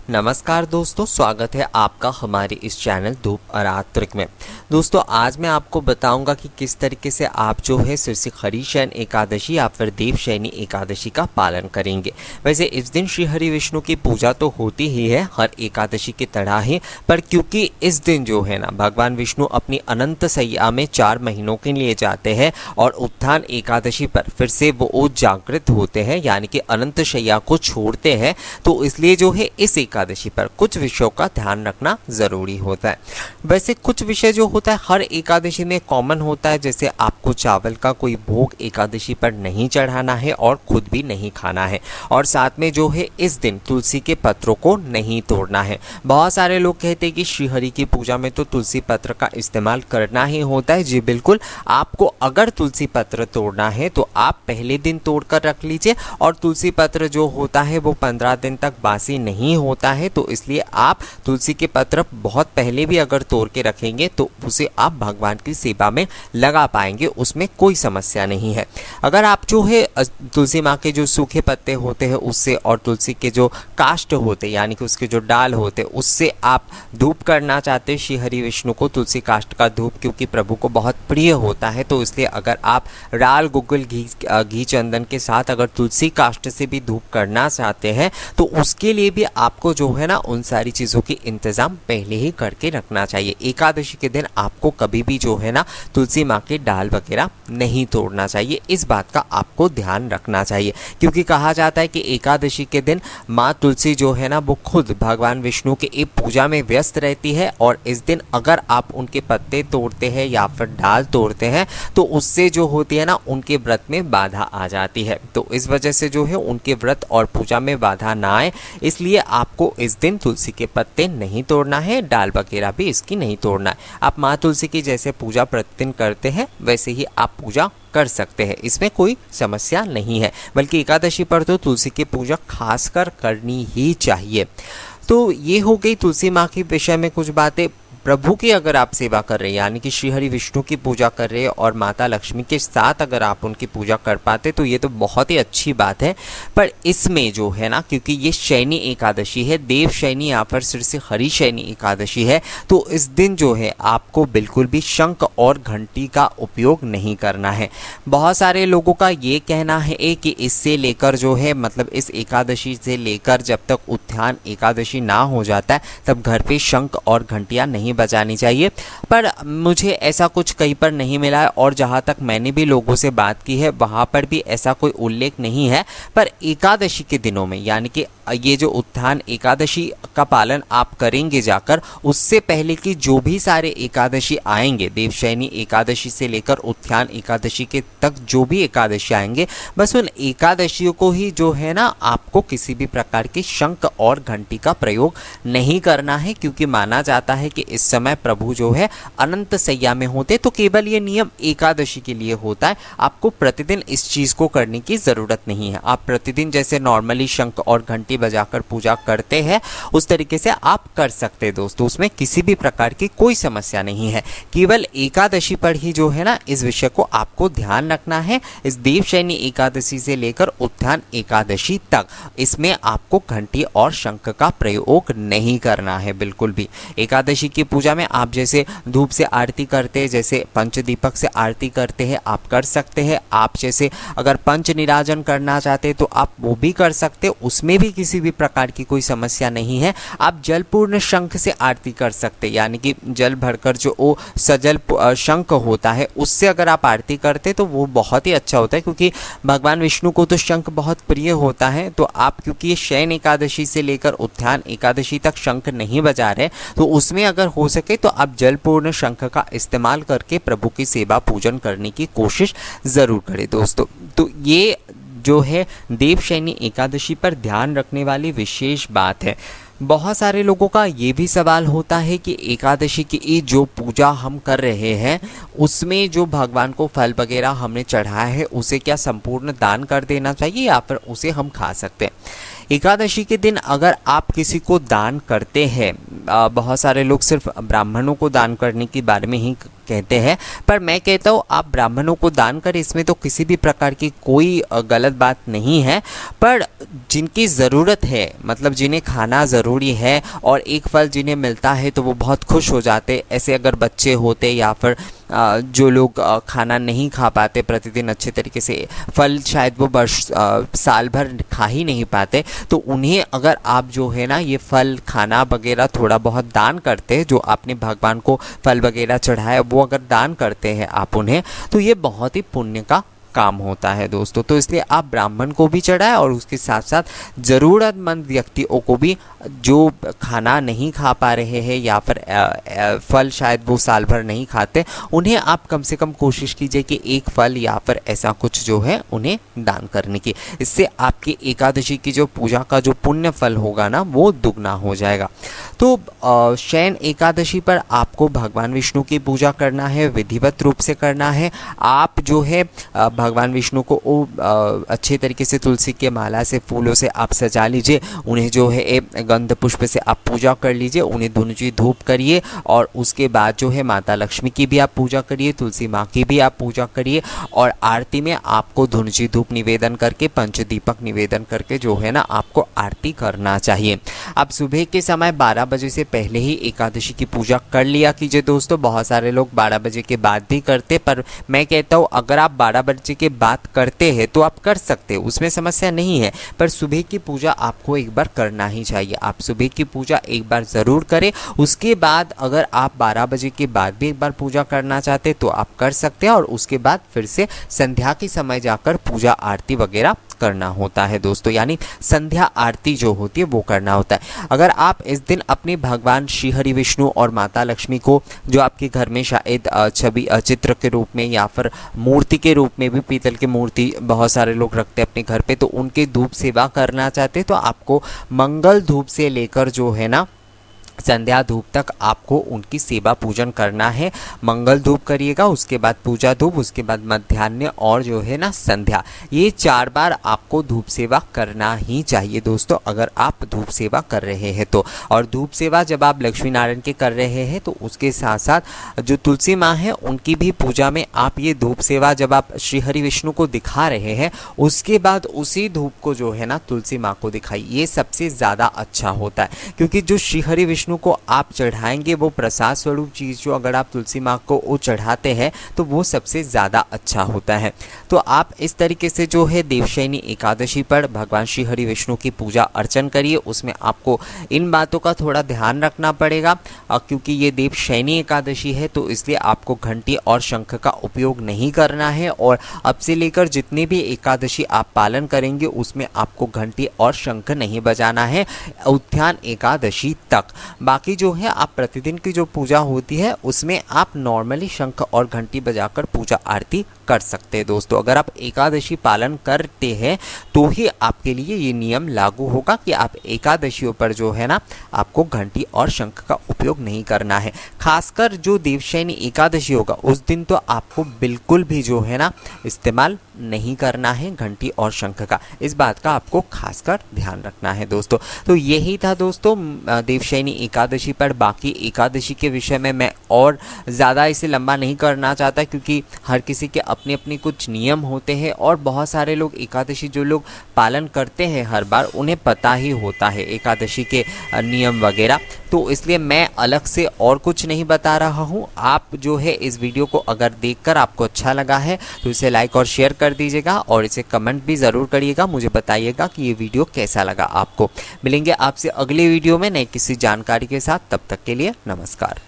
नमस्कार दोस्तों, स्वागत है आपका हमारे इस चैनल धूप आरात्रिक में। दोस्तों आज मैं आपको बताऊंगा कि किस तरीके से आप जो है सिरसी हरिशयन एकादशी या फिर देवशयनी एकादशी का पालन करेंगे। वैसे इस दिन श्री हरि विष्णु की पूजा तो होती ही है हर एकादशी की तरह ही, पर क्योंकि इस दिन जो है ना भगवान विष्णु अपनी अनंत सैया में 4 महीनों के लिए जाते हैं और उत्थान एकादशी पर फिर से वो जागृत होते हैं, यानी कि अनंत शैया को छोड़ते हैं। तो इसलिए जो है इस एकादशी पर कुछ विषयों का ध्यान रखना जरूरी होता है। वैसे कुछ विषय जो होता है हर एकादशी में कॉमन होता है, जैसे आपको चावल का कोई भोग एकादशी पर नहीं चढ़ाना है और खुद भी नहीं खाना है, और साथ में जो है इस दिन तुलसी के पत्रों को नहीं तोड़ना है। बहुत सारे लोग कहते हैं कि श्रीहरि की पूजा में तो तुलसी पत्र का इस्तेमाल करना ही होता है। जी बिल्कुल, आपको अगर तुलसी पत्र तोड़ना है तो आप पहले दिन तोड़ कर रख लीजिए, और तुलसी पत्र जो होता है वो 15 दिन तक बासी नहीं होता है, तो इसलिए आप तुलसी के पत्र बहुत पहले भी अगर तोड़ के रखेंगे तो उसे आप भगवान की सेवा में लगा पाएंगे, उसमें कोई समस्या नहीं है। अगर आप जो है तुलसी माँ के जो सूखे पत्ते होते हैं उससे और तुलसी के जो काष्ठ होते यानी कि उसके जो डाल होते उससे आप धूप करना चाहते हैं श्री हरि विष्णु को, तुलसी काष्ठ का धूप क्योंकि प्रभु को बहुत प्रिय होता है, तो इसलिए अगर आप राल गुग्गल घी चंदन के साथ अगर तुलसी काष्ठ से भी धूप करना चाहते हैं तो उसके लिए भी आपको जो है ना उन सारी चीज़ों की इंतज़ाम पहले ही करके रखना चाहिए। एकादशी के दिन आपको कभी भी जो है ना तुलसी माँ के डाल वगैरह नहीं तोड़ना चाहिए, इस बात का आपको ध्यान रखना चाहिए, क्योंकि कहा जाता है कि एकादशी के दिन माँ तुलसी जो है ना वो खुद भगवान विष्णु के एक पूजा में व्यस्त रहती है, और इस दिन अगर आप उनके पत्ते तोड़ते हैं या फिर डाल तोड़ते हैं तो उससे जो होती है ना उनके व्रत में बाधा आ जाती है। तो इस वजह से जो है उनके व्रत और पूजा में बाधा ना आए, इसलिए आपको इस दिन तुलसी के पत्ते नहीं तोड़ना है, डाल वगैरह भी इसकी नहीं तोड़ना है। आप माँ तुलसी की जैसे पूजा प्रतिदिन करते हैं वैसे ही आप पूजा कर सकते हैं, इसमें कोई समस्या नहीं है, बल्कि एकादशी पर तो तुलसी की पूजा खासकर करनी ही चाहिए। तो ये हो गई तुलसी माँ के विषय में कुछ बातें। प्रभु की अगर आप सेवा कर रहे हैं यानी कि श्री हरि विष्णु की पूजा कर रहे हैं और माता लक्ष्मी के साथ अगर आप उनकी पूजा कर पाते तो ये तो बहुत ही अच्छी बात है। पर इसमें जो है ना, क्योंकि ये शयनी एकादशी है, देव शयनी या फिर सिरसी हरि शयनी एकादशी है, तो इस दिन जो है आपको बिल्कुल भी शंख और घंटी का उपयोग नहीं करना है। बहुत सारे लोगों का ये कहना है कि इससे लेकर जो है मतलब इस एकादशी से लेकर जब तक उत्थान एकादशी ना हो जाता है तब घर पे शंख और घंटियाँ नहीं बजानी चाहिए, पर मुझे ऐसा कुछ कहीं पर नहीं मिला है, और जहाँ तक मैंने भी लोगों से बात की है वहाँ पर भी ऐसा कोई उल्लेख नहीं है। पर एकादशी के दिनों में यानी कि ये जो उत्थान एकादशी का पालन आप करेंगे जाकर, उससे पहले की जो भी सारे एकादशी आएंगे, देवशयनी एकादशी से लेकर उत्थान एकादशी के तक जो भी एकादशी आएंगे, बस उन एकादशियों को ही जो है ना आपको किसी भी प्रकार की शंख और घंटी का प्रयोग नहीं करना है, क्योंकि माना जाता है कि इस समय प्रभु जो है अनंत सैया में होते। तो केवल ये नियम एकादशी के लिए होता है, आपको प्रतिदिन इस चीज को करने की जरूरत नहीं है। आप प्रतिदिन जैसे नॉर्मली शंख और घंटी बजाकर पूजा करते हैं उस तरीके से आप कर सकते हैं दोस्तों, उसमें किसी भी प्रकार की कोई समस्या नहीं है। केवल एकादशी पर ही जो है ना इस विषय को आपको ध्यान रखना है। इस देवशयनी एकादशी से लेकर उत्थान एकादशी तक इसमें आपको घंटी और शंख का प्रयोग नहीं करना है बिल्कुल भी। एकादशी की पूजा में आप जैसे धूप से आरती करते हैं, जैसे पंचदीपक से आरती करते हैं, आप कर सकते हैं। आप जैसे अगर पंच निराजन करना चाहते हैं तो आप वो भी कर सकते हैं, उसमें भी किसी भी प्रकार की कोई समस्या नहीं है। आप जलपूर्ण शंख से आरती कर सकते हैं, यानी कि जल भरकर जो वो सजल शंख होता है उससे अगर आप आरती करते तो वो बहुत ही अच्छा होता है, क्योंकि भगवान विष्णु को तो शंख बहुत प्रिय होता है। तो आप क्योंकि ये शयन एकादशी से लेकर उत्थान एकादशी तक शंख नहीं बजा रहे, तो उसमें अगर हो सके तो आप जलपूर्ण शंख का इस्तेमाल करके प्रभु की सेवा पूजन करने की कोशिश ज़रूर करें दोस्तों। तो ये जो है देवशयनी एकादशी पर ध्यान रखने वाली विशेष बात है। बहुत सारे लोगों का ये भी सवाल होता है कि एकादशी की जो पूजा हम कर रहे हैं उसमें जो भगवान को फल वगैरह हमने चढ़ाया है उसे क्या संपूर्ण दान कर देना चाहिए या फिर उसे हम खा सकते हैं। एकादशी के दिन अगर आप किसी को दान करते हैं, बहुत सारे लोग सिर्फ ब्राह्मणों को दान करने के बारे में ही कहते हैं, पर मैं कहता हूँ आप ब्राह्मणों को दान करें, इसमें तो किसी भी प्रकार की कोई गलत बात नहीं है। पर जिनकी ज़रूरत है, मतलब जिन्हें खाना ज़रूर ज़रूरी है, और एक फल जिन्हें मिलता है तो वो बहुत खुश हो जाते। ऐसे अगर बच्चे होते या फिर जो लोग खाना नहीं खा पाते प्रतिदिन अच्छे तरीके से, फल शायद वो साल भर खा ही नहीं पाते, तो उन्हें अगर आप जो है ना ये फल खाना वगैरह थोड़ा बहुत दान करते हैं, जो आपने भगवान को फल वगैरह चढ़ाया वो अगर दान करते हैं आप उन्हें, तो ये बहुत ही पुण्य का काम होता है दोस्तों। तो इसलिए आप ब्राह्मण को भी चढ़ाएं और उसके साथ साथ ज़रूरतमंद व्यक्तियों को भी, जो खाना नहीं खा पा रहे हैं या फिर फल शायद वो साल भर नहीं खाते, उन्हें आप कम से कम कोशिश कीजिए कि एक फल या फिर ऐसा कुछ जो है उन्हें दान करने की। इससे आपकी एकादशी की जो पूजा का जो पुण्य फल होगा ना वो दुगना हो जाएगा। तो शयन एकादशी पर आपको भगवान विष्णु की पूजा करना है, विधिवत रूप से करना है। आप जो है भगवान विष्णु को अच्छे तरीके से तुलसी के माला से, फूलों से आप सजा लीजिए, उन्हें जो है गंध पुष्प से आप पूजा कर लीजिए, उन्हें धुनुची धूप करिए, और उसके बाद जो है माता लक्ष्मी की भी आप पूजा करिए, तुलसी माँ की भी आप पूजा करिए, और आरती में आपको धुनुची धूप निवेदन करके, पंचदीपक निवेदन करके जो है ना आपको आरती करना चाहिए। आप सुबह के समय 12 बजे से पहले ही एकादशी की पूजा कर लिया कीजिए दोस्तों। बहुत सारे लोग 12 बजे के बाद भी करते, पर मैं कहता हूँ अगर आप 12 बजे के बाद करते हैं तो आप कर सकते हैं, उसमें समस्या नहीं है, पर सुबह की पूजा आपको एक बार करना ही चाहिए। आप सुबह की पूजा एक बार ज़रूर करें, उसके बाद अगर आप 12 बजे के बाद भी एक बार पूजा करना चाहते तो आप कर सकते हैं, और उसके बाद फिर से संध्या के समय जाकर पूजा आरती वगैरह करना होता है दोस्तों, यानी संध्या आरती जो होती है वो करना होता है। अगर आप इस दिन अपने भगवान श्री हरि विष्णु और माता लक्ष्मी को, जो आपके घर में शायद छवि चित्र के रूप में या फिर मूर्ति के रूप में भी, पीतल की मूर्ति बहुत सारे लोग रखते हैं अपने घर पे, तो उनके धूप सेवा करना चाहते हैं तो आपको मंगल धूप से लेकर जो है ना संध्या धूप तक आपको उनकी सेवा पूजन करना है। मंगल धूप करिएगा, उसके बाद पूजा धूप, उसके बाद मध्याह्न और जो है ना संध्या, ये 4 बार आपको धूप सेवा करना ही चाहिए दोस्तों, अगर आप धूप सेवा कर रहे हैं तो। और धूप सेवा जब आप लक्ष्मी नारायण के कर रहे हैं तो उसके साथ साथ जो तुलसी माँ है उनकी भी पूजा में आप ये धूप सेवा जब आप श्री हरि विष्णु को दिखा रहे हैं, उसके बाद उसी धूप को जो है ना तुलसी माँ को दिखाइए। ये सबसे ज़्यादा अच्छा होता है, क्योंकि जो श्री हरि विष्णु को आप चढ़ाएंगे वो प्रसाद स्वरूप चीज़ जो अगर आप तुलसी माँ को वो चढ़ाते हैं तो वो सबसे ज़्यादा अच्छा होता है। तो आप इस तरीके से जो है देवशयनी एकादशी पर भगवान श्री हरि विष्णु की पूजा अर्चन करिए। उसमें आपको इन बातों का थोड़ा ध्यान रखना पड़ेगा, क्योंकि ये देवशयनी एकादशी है, तो इसलिए आपको घंटी और शंख का उपयोग नहीं करना है। और अब से लेकर जितने भी एकादशी आप पालन करेंगे उसमें आपको घंटी और शंख नहीं बजाना है, उत्थान एकादशी तक। बाकी जो है आप प्रतिदिन की जो पूजा होती है उसमें आप नॉर्मली शंख और घंटी बजाकर पूजा आरती कर सकते हैं दोस्तों। अगर आप एकादशी पालन करते हैं तो ही आपके लिए ये नियम लागू होगा कि आप एकादशियों पर जो है ना आपको घंटी और शंख का उपयोग नहीं करना है। खासकर जो देवशयनी एकादशी होगा उस दिन तो आपको बिल्कुल भी जो है ना इस्तेमाल नहीं करना है घंटी और शंख का, इस बात का आपको खासकर ध्यान रखना है दोस्तों। तो यही था दोस्तों देवशयनी एकादशी पर। बाकी एकादशी के विषय में मैं और ज़्यादा इसे लंबा नहीं करना चाहता, क्योंकि हर किसी के अपने अपने कुछ नियम होते हैं, और बहुत सारे लोग एकादशी जो लोग पालन करते हैं हर बार उन्हें पता ही होता है एकादशी के नियम वगैरह, तो इसलिए मैं अलग से और कुछ नहीं बता रहा हूँ। आप जो है इस वीडियो को अगर देखकर आपको अच्छा लगा है तो इसे लाइक और शेयर कर दीजिएगा, और इसे कमेंट भी ज़रूर करिएगा, मुझे बताइएगा कि ये वीडियो कैसा लगा आपको। मिलेंगे आपसे अगले वीडियो में नई किसी जानकारी के साथ, तब तक के लिए नमस्कार।